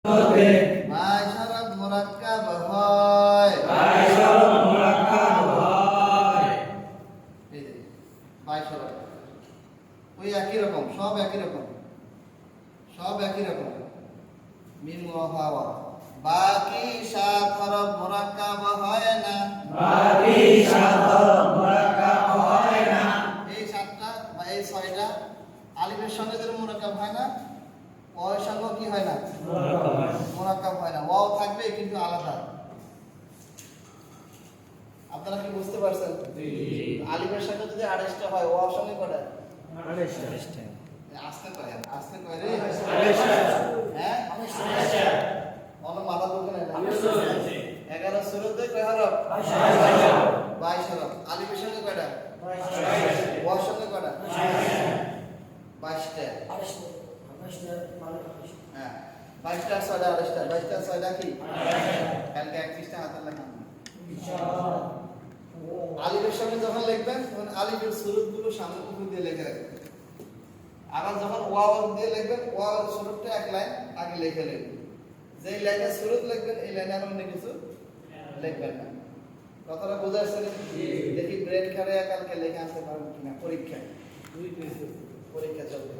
By Shroff মুরাক্কাব হয়। এই যে বাই শরফ ওই একই রকম, সব একই রকম, সব একই রকম। মিম ওয়া ওয়া বাকি সাত হরফ মুরাক্কাব হয় না। এই সাতটা বা এই ছয়টা আলিফের সঙ্গে যদি মুরাক্কাব হয় না, ওয়ার সঙ্গে কি হয় না? মুরাক্কাব হয় না। ওয়াও থাকবে কিন্তু আলাদা। আপনারা কি বুঝতে পারছেন? আলিফের সঙ্গে যদি 28টা হয়, ওয়ার সঙ্গে কয়টা? 28টা। আস্তে কয়, আস্তে কয় রে। 28টা। হ্যাঁ? 28টা। অন্য মাথা দুঃখ নাই। 11 সূরাতে কয় হরফ? 22 হরফ। আলিফের সঙ্গে কয়টা? 22। ওয়ার সঙ্গে কয়টা? 22টা। হ্যাঁ, 22টা 6টা 28টা, 22টা 6টা কি? কালকে 31টা হাতে লেখা। আলিফের সঙ্গে যখন লিখবেন তখন আলিফের শুরুতগুলো সামনে উপর দিয়ে লিখে রাখবেন। আবার যখন ওয়াও দিয়ে লিখবেন, ওয়াও শুরুটা এক লাইন আগে লিখে নেবেন। যেই লাইনে শুরুত লিখবেন এই লাইনে আর অন্য কিছু লিখবেন না। কথাটা বোঝা যাচ্ছে? দেখি ব্রেন খারে কালকে লেখা আসতে পারবেন কিনা পরীক্ষায়। পরীক্ষা চলবে।